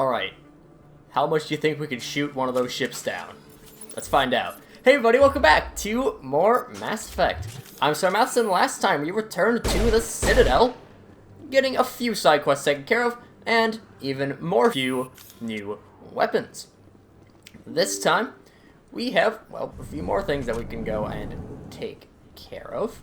Alright. How much do you think we could shoot one of those ships down? Let's find out. Hey everybody, welcome back to more Mass Effect. I'm SlayerMathis, and last time we returned to the Citadel, getting a few side quests taken care of, and even more few new weapons. This time, we have, well, a few more things that we can go and take care of.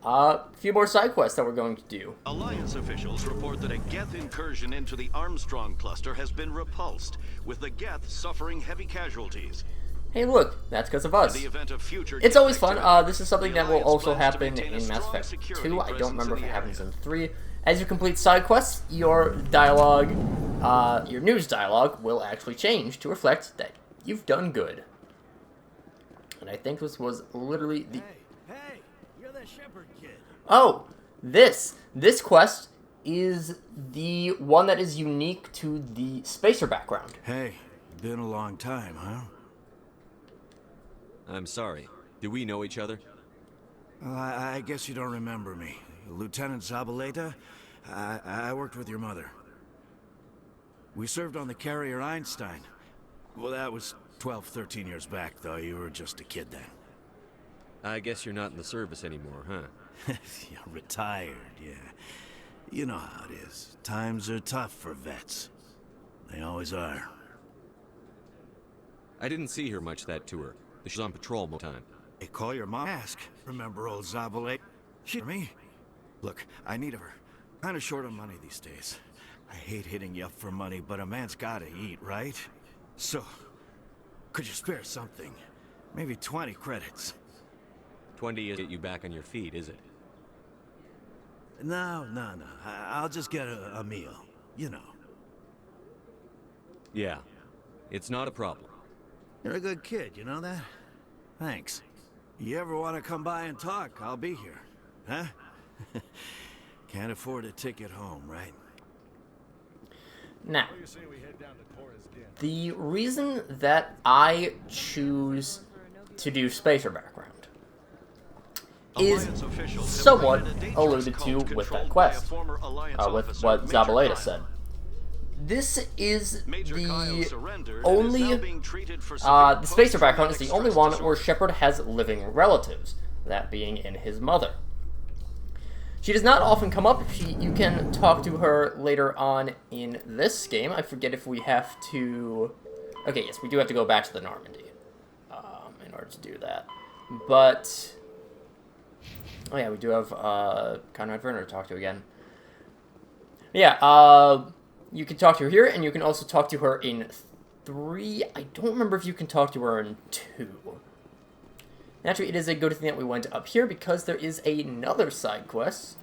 A few more side quests that we're going to do. Alliance officials report that a Geth incursion into the Armstrong cluster has been repulsed, with the Geth suffering heavy casualties. Hey look, that's because of us. In the event of future it's always fun. activity, This is something that will also happen in Mass Effect 2. I don't remember if it happens in 3. As you complete side quests, your dialogue, your news dialogue will actually change to reflect that you've done good. And I think this was literally the... Hey, you're the shepherd kid. Oh, this quest is the one that is unique to the Spacer background. Hey, been a long time, huh? I'm sorry. Do we know each other? Well, I guess you don't remember me. Lieutenant Zabaleta, I worked with your mother. We served on the carrier Einstein. Well, that was 12, 13 years back, though. You were just a kid then. I guess you're not in the service anymore, huh? You're retired, yeah. You know how it is. Times are tough for vets. They always are. I didn't see her much that tour. She's on patrol most time. Hey, call your mom. Ask. Remember old Zabaleta? She me. Look, I need her. Kinda short on money these days. I hate hitting you up for money, but a man's gotta eat, right? So, could you spare something? Maybe 20 credits. 20 is get you back on your feet, is it? No. I'll just get a meal. You know. Yeah. It's not a problem. You're a good kid, you know that? Thanks. You ever want to come by and talk, I'll be here. Huh? Can't afford a ticket home, right? Now, the reason that I choose to do Spacer background is somewhat alluded to with that quest, with what Zabaleta said. This is the only, the Spacer background is the only one where Shepard has living relatives, that being in his mother. She does not often come up. You can talk to her later on in this game. I forget if we have to... Okay, yes, we do have to go back to the Normandy in order to do that. But... Oh yeah, we do have Conrad Verner to talk to again. Yeah, you can talk to her here, and you can also talk to her in 3. I don't remember if you can talk to her in 2. Naturally, it is a good thing that we went up here, because there is another side quest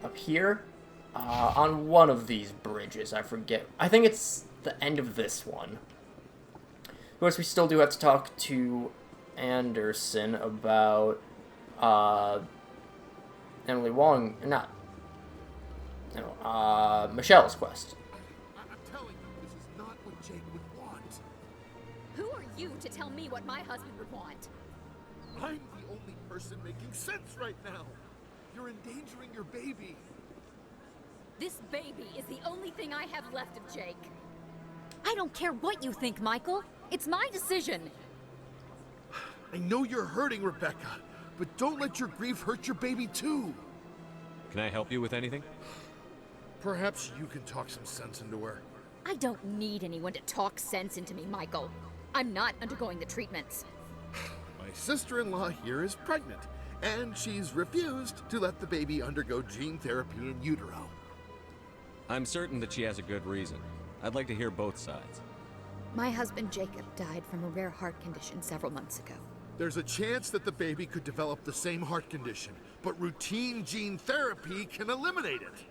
up here on one of these bridges. I forget. I think it's the end of this one. Of course, we still do have to talk to Anderson about Emily Wong, Michelle's quest. I'm telling you, this is not what Jake would want. Who are you to tell me what my husband would want? I'm the only person making sense right now. You're endangering your baby. This baby is the only thing I have left of Jake. I don't care what you think, Michael. It's my decision. I know you're hurting, Rebecca, but don't let your grief hurt your baby too. Can I help you with anything? Perhaps you can talk some sense into her. I don't need anyone to talk sense into me, Michael. I'm not undergoing the treatments. My sister-in-law here is pregnant, and she's refused to let the baby undergo gene therapy in utero. I'm certain that she has a good reason. I'd like to hear both sides. My husband Jacob died from a rare heart condition several months ago. There's a chance that the baby could develop the same heart condition, but routine gene therapy can eliminate it.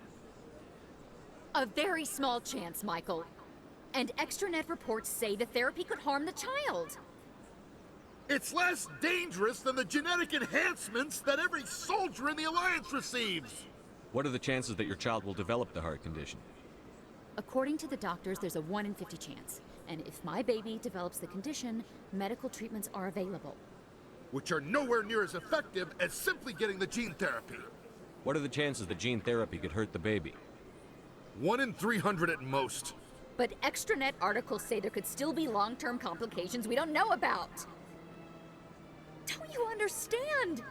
A very small chance, Michael. And extranet reports say the therapy could harm the child. It's less dangerous than the genetic enhancements that every soldier in the Alliance receives. What are the chances that your child will develop the heart condition? According to the doctors, there's a 1 in 50 chance. And if my baby develops the condition, medical treatments are available. Which are nowhere near as effective as simply getting the gene therapy. What are the chances that gene therapy could hurt the baby? 1 in 300 at most. But extranet articles say there could still be long-term complications we don't know about. Don't you understand?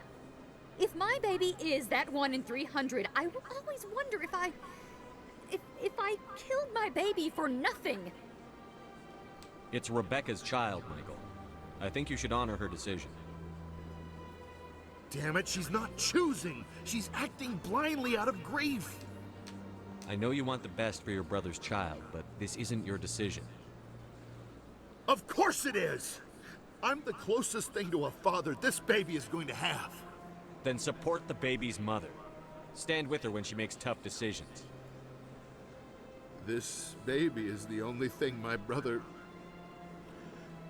If my baby is that 1 in 300, I will always wonder if I killed my baby for nothing. It's Rebecca's child, Michael. I think you should honor her decision. Damn it, she's not choosing. She's acting blindly out of grief. I know you want the best for your brother's child, but this isn't your decision. Of course it is. I'm the closest thing to a father this baby is going to have. Then support the baby's mother. Stand with her when she makes tough decisions. This baby is the only thing my brother...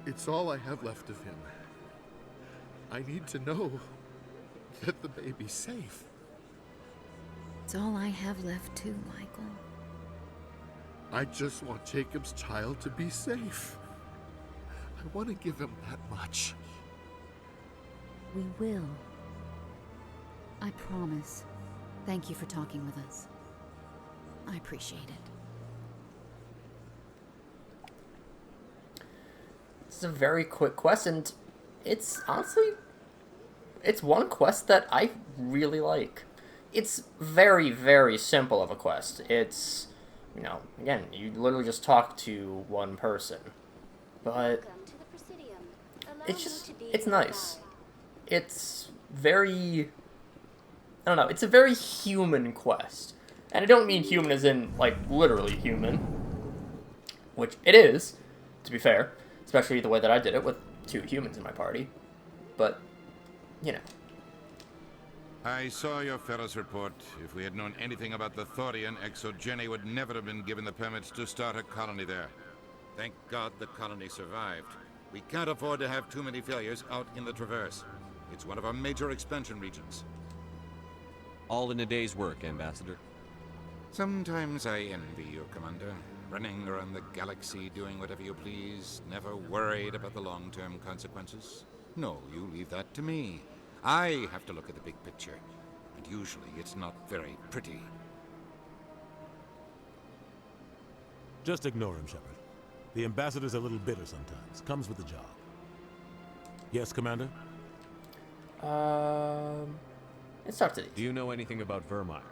It's all I have left of him. I need to know that the baby's safe. It's all I have left too, Michael. I just want Jacob's child to be safe. I want to give him that much. We will. I promise. Thank you for talking with us. I appreciate it. It's a very quick quest, and it's honestly, it's one quest that I really like. It's very, very simple of a quest. It's, you know, again, you literally just talk to one person. But it's just, it's nice. It's very, I don't know, it's a very human quest. And I don't mean human as in, like, literally human. Which it is, to be fair. Especially the way that I did it with 2 humans in my party. But, you know. I saw your Ferris report. If we had known anything about the Thorian, Exogeny would never have been given the permits to start a colony there. Thank God the colony survived. We can't afford to have too many failures out in the Traverse. It's one of our major expansion regions. All in a day's work, Ambassador. Sometimes I envy you, Commander. Running around the galaxy, doing whatever you please, never worried about the long-term consequences. No, you leave that to me. I have to look at the big picture, and usually it's not very pretty. Just ignore him, Shepard. The Ambassador's a little bitter sometimes. Comes with the job. Yes, Commander? Let's talk to these. Do you know anything about Vermeer?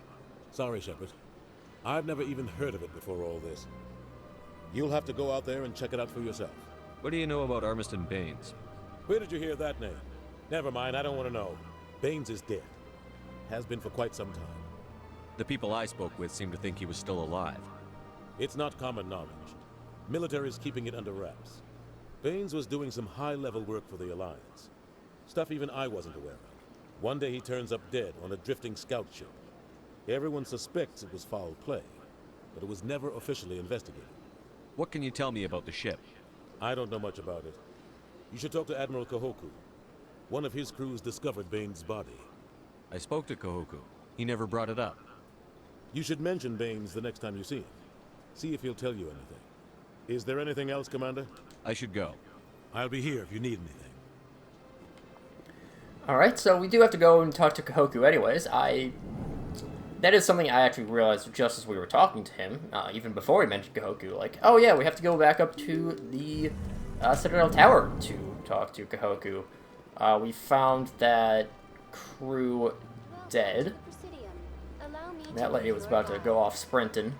Sorry, Shepard. I've never even heard of it before all this. You'll have to go out there and check it out for yourself. What do you know about Armiston Baines? Where did you hear that name? Never mind, I don't want to know. Baines is dead. Has been for quite some time. The people I spoke with seem to think he was still alive. It's not common knowledge. Military's keeping it under wraps. Baines was doing some high-level work for the Alliance. Stuff even I wasn't aware of. One day he turns up dead on a drifting scout ship. Everyone suspects it was foul play, but it was never officially investigated. What can you tell me about the ship? I don't know much about it. You should talk to Admiral Kahoku. One of his crews discovered Baines' body. I spoke to Kahoku. He never brought it up. You should mention Baines the next time you see him. See if he'll tell you anything. Is there anything else, Commander? I should go. I'll be here if you need anything. Alright, so we do have to go and talk to Kahoku anyways. That is something I actually realized just as we were talking to him, even before he mentioned Kahoku. Like, oh yeah, we have to go back up to the Citadel Tower to talk to Kahoku. We found that crew dead. That lady was about to go off sprinting.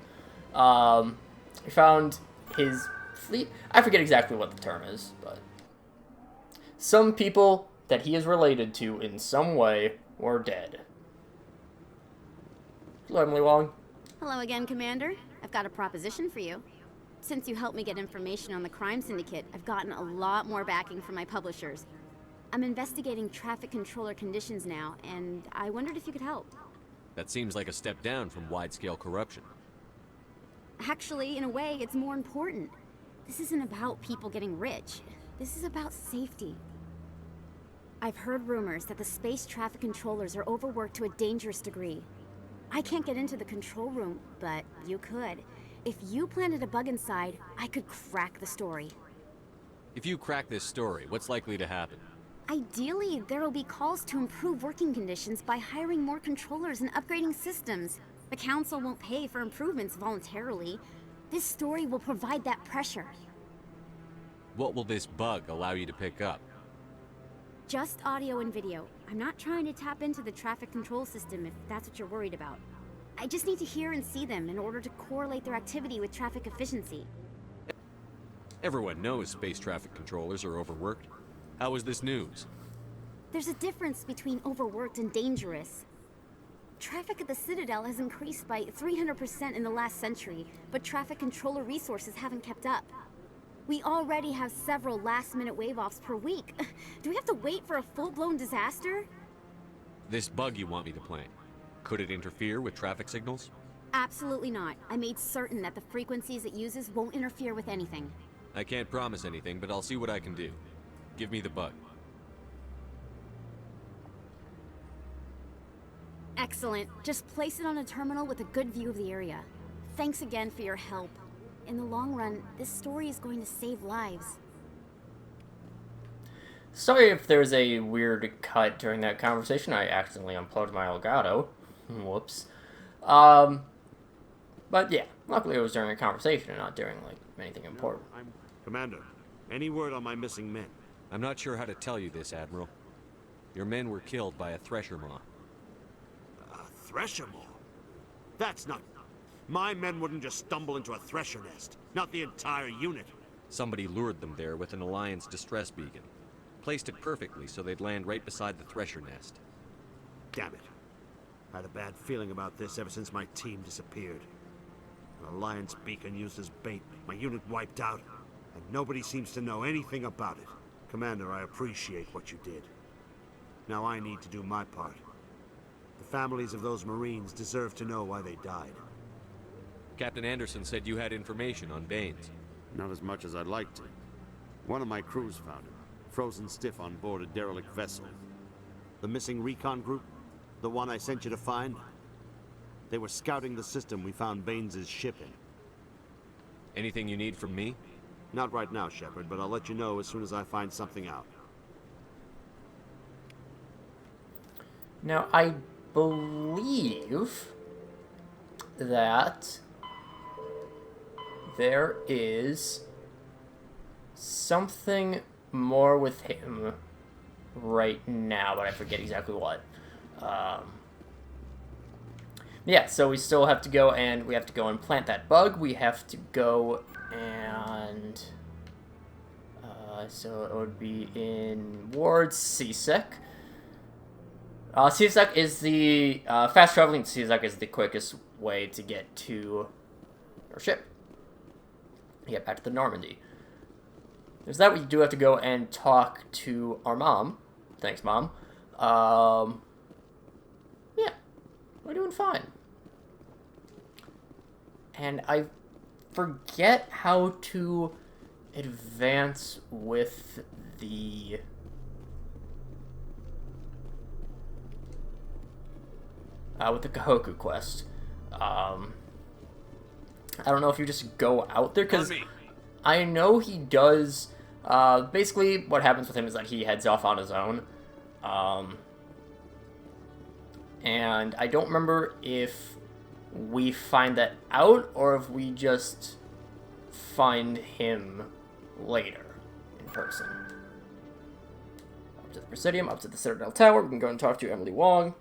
We found his fleet. I forget exactly what the term is, but some people that he is related to in some way were dead. Hello, Emily Wong. Hello again, Commander. I've got a proposition for you. Since you helped me get information on the crime syndicate, I've gotten a lot more backing from my publishers. I'm investigating traffic controller conditions now, and I wondered if you could help. That seems like a step down from wide-scale corruption. Actually, in a way, it's more important. This isn't about people getting rich. This is about safety. I've heard rumors that the space traffic controllers are overworked to a dangerous degree. I can't get into the control room, but you could. If you planted a bug inside, I could crack the story. If you crack this story, what's likely to happen? Ideally, there will be calls to improve working conditions by hiring more controllers and upgrading systems. The council won't pay for improvements voluntarily. This story will provide that pressure. What will this bug allow you to pick up? Just audio and video. I'm not trying to tap into the traffic control system if that's what you're worried about. I just need to hear and see them in order to correlate their activity with traffic efficiency. Everyone knows space traffic controllers are overworked. How is this news? There's a difference between overworked and dangerous. Traffic at the Citadel has increased by 300% in the last century, but traffic controller resources haven't kept up. We already have several last-minute wave-offs per week. Do we have to wait for a full-blown disaster? This bug you want me to plant, could it interfere with traffic signals? Absolutely not. I made certain that the frequencies it uses won't interfere with anything. I can't promise anything, but I'll see what I can do. Give me the bug. Excellent. Just place it on a terminal with a good view of the area. Thanks again for your help. In the long run, this story is going to save lives. Sorry if there's a weird cut during that conversation. I accidentally unplugged my Elgato. Whoops. But yeah, luckily it was during a conversation and not during, like, anything important. Commander, any word on my missing men? I'm not sure how to tell you this, Admiral. Your men were killed by a thresher maw. A thresher maw? That's not... My men wouldn't just stumble into a thresher nest. Not the entire unit. Somebody lured them there with an Alliance distress beacon. Placed it perfectly so they'd land right beside the thresher nest. Damn it. I had a bad feeling about this ever since my team disappeared. An Alliance beacon used as bait, my unit wiped out, and nobody seems to know anything about it. Commander, I appreciate what you did. Now I need to do my part. The families of those Marines deserve to know why they died. Captain Anderson said you had information on Baines. Not as much as I'd like to. One of my crews found him, frozen stiff on board a derelict vessel. The missing recon group? The one I sent you to find? They were scouting the system we found Baines' ship in. Anything you need from me? Not right now, Shepard, but I'll let you know as soon as I find something out. Now, I believe that there is something more with him right now, but I forget exactly what. Yeah, so we still have to go and plant that bug. We have to go and so it would be in Ward CSEC. CSEC is the fast traveling. CSEC is the quickest way to get to our ship. Get back to the Normandy. There's that. We do have to go and talk to our mom. Thanks, Mom. Yeah, we're doing fine. And I forget how to advance with the... with the Kahoku quest. I don't know if you just go out there, because I know he does... basically, what happens with him is that he heads off on his own. And I don't remember if we find that out, or if we just find him later in person. Up to the Presidium, up to the Citadel Tower. We can go and talk to Emily Wong.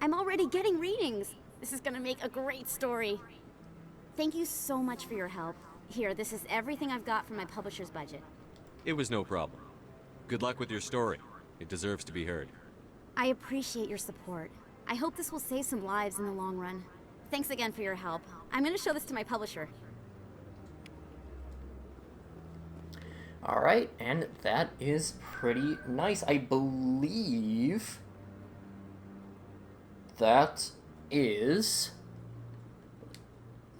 I'm already getting readings. This is gonna make a great story. Thank you so much for your help. Here, this is everything I've got from my publisher's budget. It was no problem. Good luck with your story. It deserves to be heard. I appreciate your support. I hope this will save some lives in the long run. Thanks again for your help. I'm gonna show this to my publisher. Alright, and that is pretty nice. I believe that is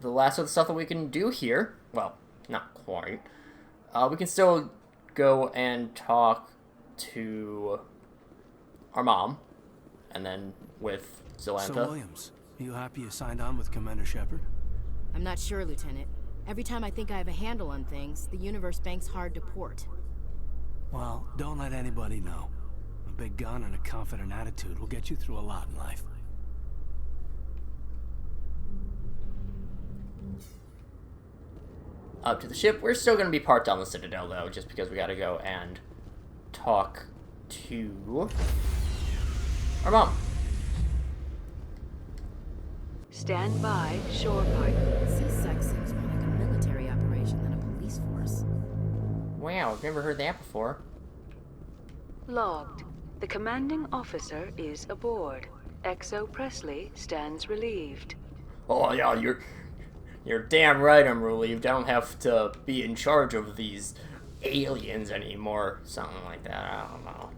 the last of the stuff that we can do here. Well, not quite. We can still go and talk to our mom, and then with Zolantha. So, Williams, are you happy you signed on with Commander Shepard? I'm not sure, Lieutenant. Every time I think I have a handle on things, the Universe Bank's hard to port. Well, don't let anybody know. big gun and a confident attitude will get you through a lot in life. Up to the ship. We're still going to be parked on the Citadel, though, just because we got to go and talk to our mom. Stand by, shore party. CSEC seems more like a military operation than a police force. Wow, I've never heard that before. Logged. The commanding officer is aboard. XO Presley stands relieved. Oh, yeah, you're damn right I'm relieved. I don't have to be in charge of these aliens anymore. Something like that, I don't know.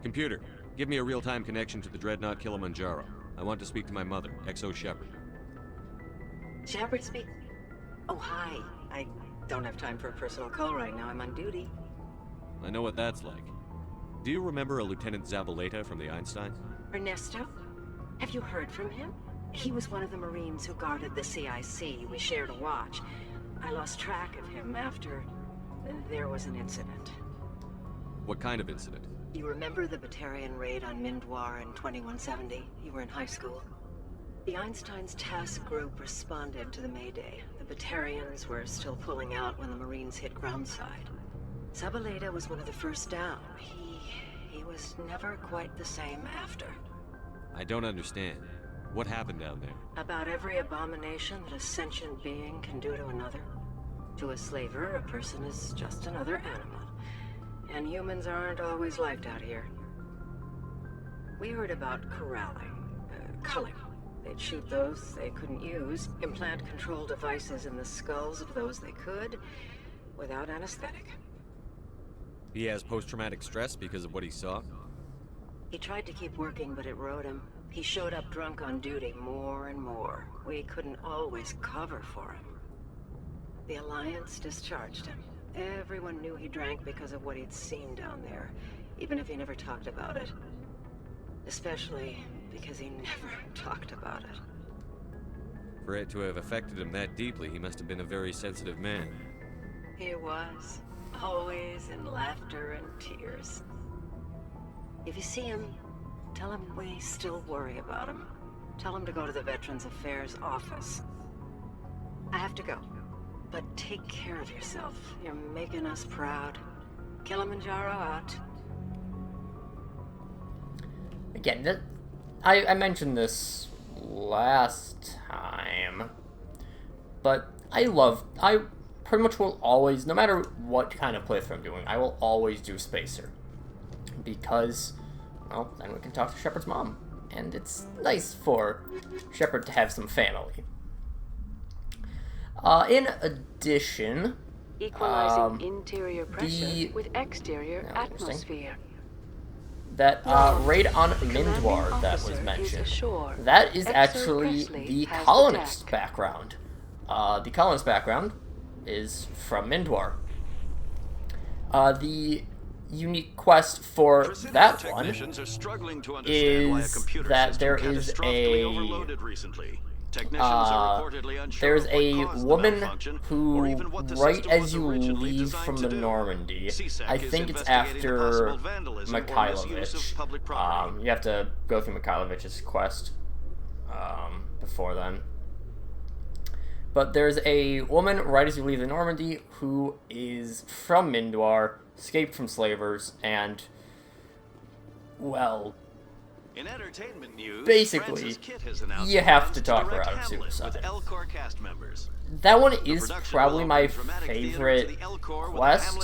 Computer, give me a real-time connection to the Dreadnought Kilimanjaro. I want to speak to my mother, XO Shepard. Shepard speak? Oh, hi. I don't have time for a personal call right now. I'm on duty. I know what that's like. Do you remember a Lieutenant Zabaleta from the Einsteins? Ernesto? Have you heard from him? He was one of the Marines who guarded the CIC. We shared a watch. I lost track of him after there was an incident. What kind of incident? You remember the Batarian raid on Mindwar in 2170? You were in high school. The Einsteins task group responded to the Mayday. The Batarians were still pulling out when the Marines hit groundside. Zabaleta was one of the first down. He was never quite the same after. I don't understand. What happened down there? About every abomination that a sentient being can do to another. To a slaver, a person is just another animal. And humans aren't always liked out here. We heard about corralling, culling. They'd shoot those they couldn't use, implant control devices in the skulls of those they could, without anesthetic. He has post-traumatic stress because of what he saw? He tried to keep working, but it rode him. He showed up drunk on duty more and more. We couldn't always cover for him. The Alliance discharged him. Everyone knew he drank because of what he'd seen down there, even if he never talked about it. Especially because he never talked about it. For it to have affected him that deeply, he must have been a very sensitive man. He was. Always in laughter and tears. If you see him, tell him we still worry about him. Tell him to go to the Veterans Affairs office. I have to go. But take care of yourself. You're making us proud. Kilimanjaro out. Again, I mentioned this last time, but I pretty much will always, no matter what kind of playthrough I'm doing, I will always do Spacer. Because, well, then we can talk to Shepard's mom. And it's nice for Shepard to have some family. In addition, equalizing interior pressure with exterior atmosphere. That raid on Mindwar that was mentioned, that is actually the colonist background. The colonist background is from Mindwar. The unique quest for that one is that there is there's a woman who, right as you leave from the Normandy, I think it's after Mikhailovich, you have to go through Mikhailovich's quest before then. But there's a woman, right as you leave the Normandy, who is from Mindwar, escaped from slavers, and, well, in entertainment news, basically, you have to talk her out of suicide. That one is probably my favorite quest.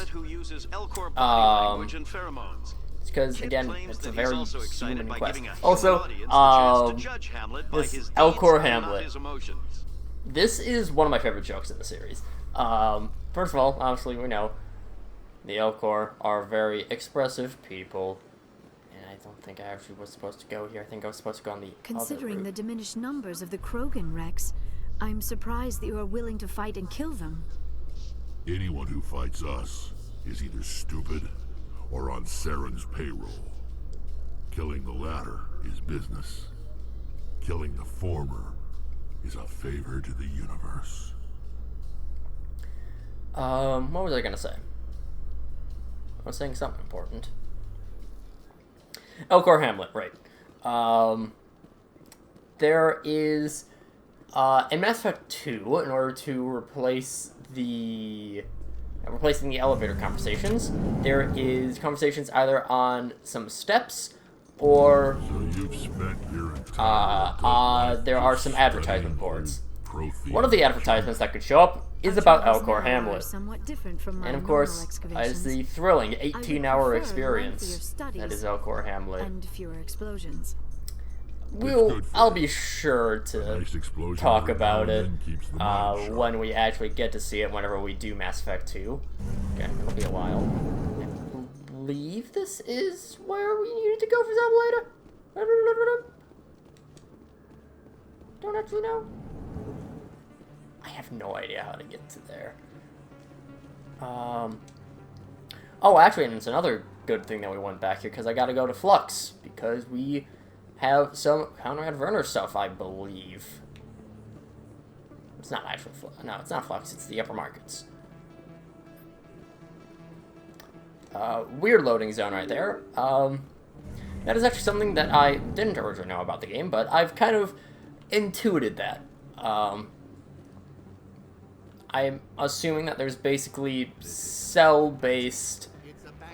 Because, again, it's a very human quest. Also, this Elcor Hamlet. This is one of my favorite jokes in the series. First of all, obviously, we know the Elcor are very expressive people. I don't think I actually was supposed to go here. I think I was supposed to go on the Considering the diminished numbers of the Krogan Rex, I'm surprised that you are willing to fight and kill them. Anyone who fights us is either stupid or on Saren's payroll. Killing the latter is business. Killing the former is a favor to the universe. What was I gonna say? I was saying something important. Elcor Hamlet, right. There is, in Mass Effect 2, in order to replacing the elevator conversations, there is conversations either on some steps, or there are some advertisement boards. One of the advertisements that could show up is about Elcor Hamlet. And of course, is the thrilling 18-hour experience that is Elcor Hamlet. And fewer explosions. I'll be sure to talk about it when we actually get to see it, whenever we do Mass Effect 2. Okay, it'll be a while. I believe this is where we needed to go for Zabaleta. Don't actually know. I have no idea how to get to there. Oh, actually, and it's another good thing that we went back here, because I gotta go to Flux, because we have some Conrad Verner stuff, I believe. It's not actually Flux. No, it's not Flux, it's the upper markets. Weird loading zone right there. That is actually something that I didn't originally know about the game, but I've kind of intuited that. I'm assuming that there's basically cell-based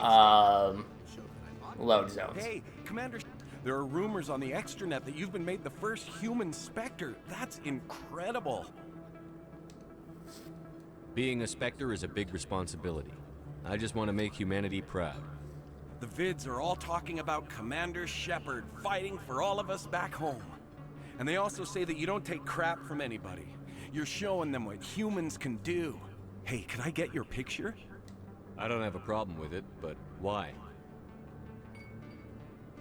load zones. Hey, Commander, there are rumors on the extranet that you've been made the first human Spectre. That's incredible. Being a Spectre is a big responsibility. I just want to make humanity proud. The vids are all talking about Commander Shepard fighting for all of us back home. And they also say that you don't take crap from anybody. You're showing them what humans can do. Hey, can I get your picture? I don't have a problem with it, but why?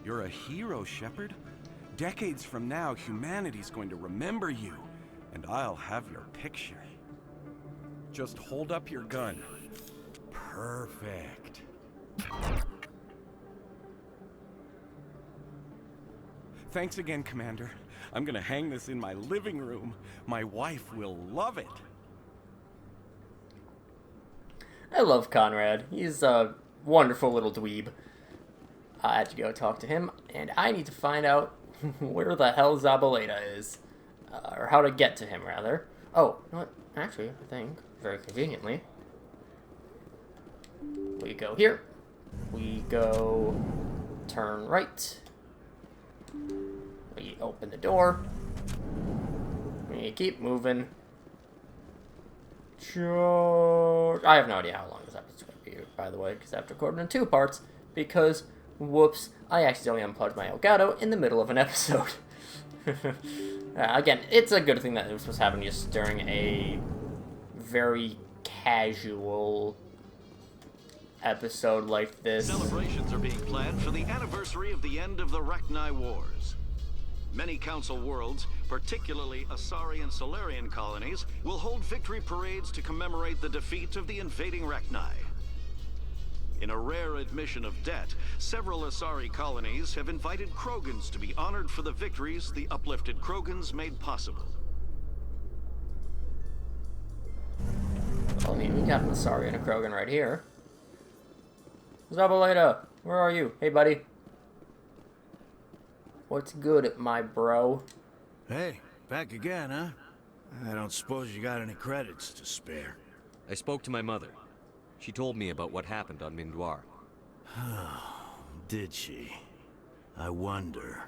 You're a hero, Shepard. Decades from now, humanity's going to remember you, and I'll have your picture. Just hold up your gun. Perfect. Thanks again, Commander. I'm gonna hang this in my living room. My wife will love it. I love Conrad. He's a wonderful little dweeb. I had to go talk to him, and I need to find out where the hell Zabaleta is. Or how to get to him, rather. Oh, you know what? Actually, I think, very conveniently, we go here. We go turn right. We open the door. We keep moving. Sure. I have no idea how long this episode's going to be, by the way, because I have to record it in 2 parts, because, whoops, I accidentally unplugged my Elgato in the middle of an episode. Again, it's a good thing that this was happening just during a very casual episode like this. Celebrations are being planned for the anniversary of the end of the Rachni Wars. Many Council worlds, particularly Asari and Salarian colonies, will hold victory parades to commemorate the defeat of the invading Rachni. In a rare admission of debt, several Asari colonies have invited Krogans to be honored for the victories the uplifted Krogans made possible. Well, I mean, we got an Asari and a Krogan right here. Zabaleta, where are you? Hey, buddy. What's good, my bro? Hey, back again, huh? I don't suppose you got any credits to spare. I spoke to my mother. She told me about what happened on Mindoir. Did she? I wonder.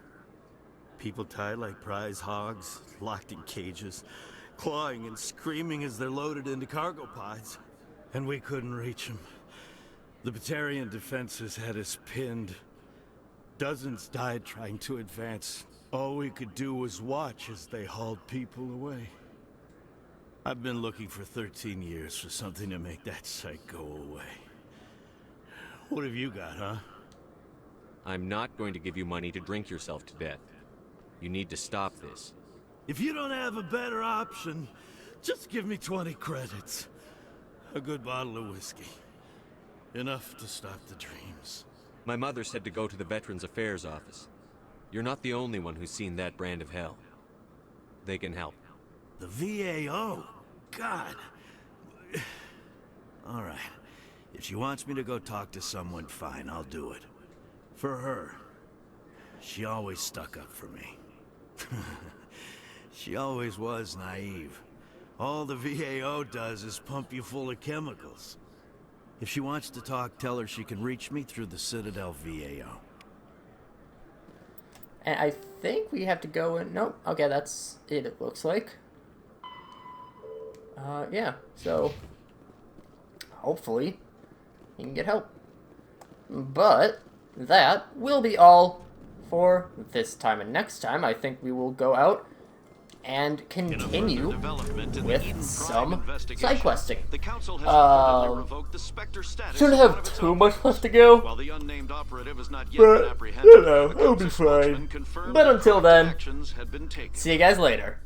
People tied like prize hogs, locked in cages, clawing and screaming as they're loaded into cargo pods. And we couldn't reach them. The Batarian defenses had us pinned. Dozens died trying to advance. All we could do was watch as they hauled people away. I've been looking for 13 years for something to make that sight go away. What have you got, huh? I'm not going to give you money to drink yourself to death. You need to stop this. If you don't have a better option, just give me 20 credits. A good bottle of whiskey. Enough to stop the dreams. My mother said to go to the Veterans Affairs office. You're not the only one who's seen that brand of hell. They can help. The VAO? God. All right. If she wants me to go talk to someone, fine, I'll do it. For her. She always stuck up for me. She always was naive. All the VAO does is pump you full of chemicals. If she wants to talk, tell her she can reach me through the Citadel VAO. And I think we have to go in... Nope. Okay, that's it looks like. Yeah. So, hopefully, you can get help. But that will be all for this time. And next time, I think we will go out and continue with some side questing. Shouldn't have too much left to go, but, you know, it'll be fine. But until then, see you guys later.